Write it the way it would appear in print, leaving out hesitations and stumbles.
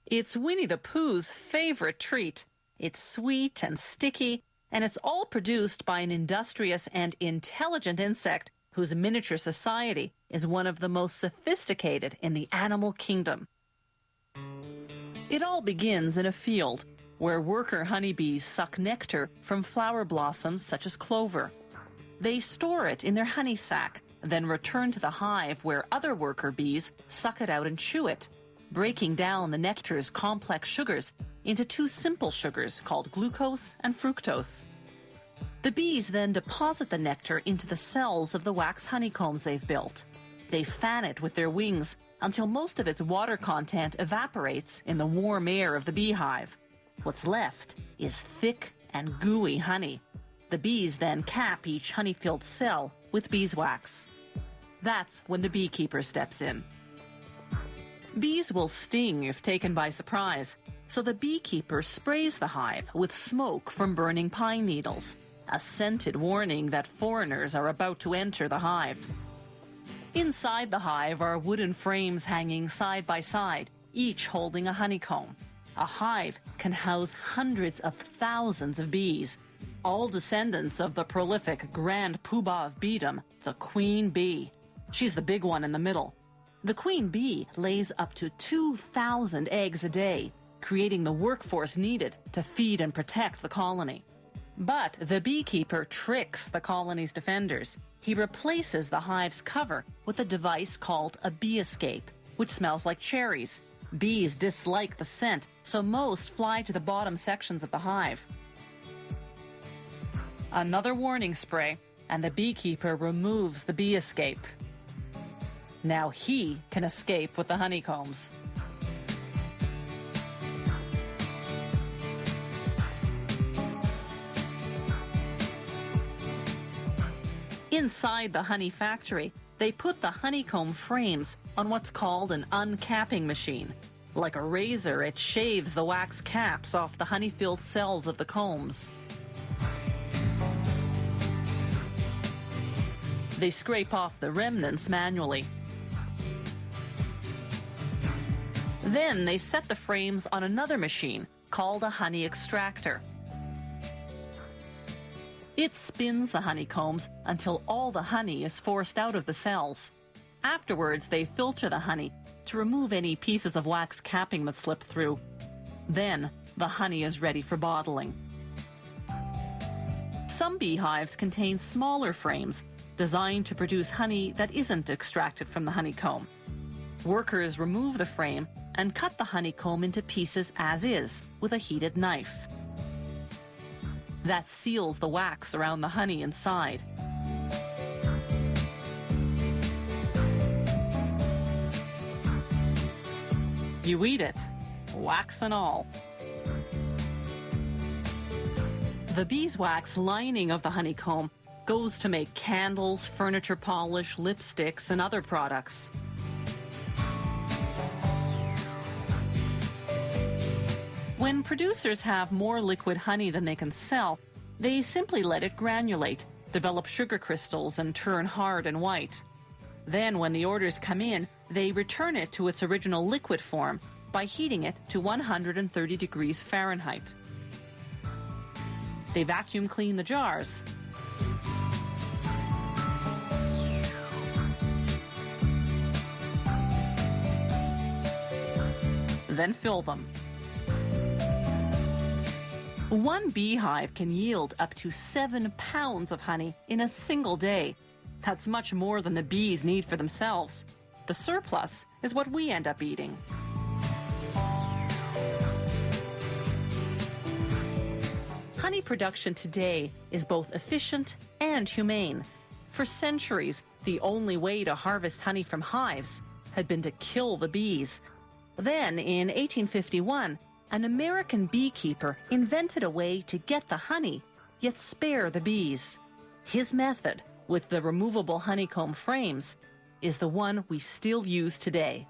It's Winnie the Pooh's favorite treat. It's sweet and sticky, and it's all produced by an industrious and intelligent insect whose miniature society is one of the most sophisticated in the animal kingdom. It all begins in a field where worker honeybees suck nectar from flower blossoms such as clover. They store it in their honey sac, then return to the hive where other worker bees suck it out and chew it, breaking down the nectar's complex sugars into two simple sugars called glucose and fructose. The bees then deposit the nectar into the cells of the wax honeycombs they've built. They fan it with their wings until most of its water content evaporates in the warm air of the beehive. What's left is thick and gooey honey. The bees then cap each honey-filled cell with beeswax. That's when the beekeeper steps in. Bees will sting if taken by surprise, so the beekeeper sprays the hive with smoke from burning pine needles, a scented warning that foreigners are about to enter the hive. Inside the hive are wooden frames hanging side by side, each holding a honeycomb. A hive can house hundreds of thousands of bees, all descendants of the prolific grand poobah of beedom, the queen bee. She's the big one in the middle. The queen bee lays up to 2,000 eggs a day, creating the workforce needed to feed and protect the colony. But the beekeeper tricks the colony's defenders. He replaces the hive's cover with a device called a bee escape, which smells like cherries. Bees dislike the scent, so most fly to the bottom sections of the hive. Another warning spray, and the beekeeper removes the bee escape. Now he can escape with the honeycombs. Inside the honey factory, they put the honeycomb frames on what's called an uncapping machine. Like a razor, it shaves the wax caps off the honey-filled cells of the combs. They scrape off the remnants manually. Then they set the frames on another machine called a honey extractor. It spins the honeycombs until all the honey is forced out of the cells. Afterwards, they filter the honey to remove any pieces of wax capping that slip through. Then, the honey is ready for bottling. Some beehives contain smaller frames designed to produce honey that isn't extracted from the honeycomb. Workers remove the frame and cut the honeycomb into pieces as is with a heated knife. That seals the wax around the honey inside. You eat it, wax and all. The beeswax lining of the honeycomb goes to make candles, furniture polish, lipsticks, and other products. When producers have more liquid honey than they can sell, they simply let it granulate, develop sugar crystals, and turn hard and white. Then, when the orders come in, they return it to its original liquid form by heating it to 130 degrees Fahrenheit. They vacuum clean the jars. Then fill them. One beehive can yield up to 7 pounds of honey in a single day. That's much more than the bees need for themselves. The surplus is what we end up eating. Honey production today is both efficient and humane. For centuries, the only way to harvest honey from hives had been to kill the bees. Then, in 1851, an American beekeeper invented a way to get the honey, yet spare the bees. His method, with the removable honeycomb frames, is the one we still use today.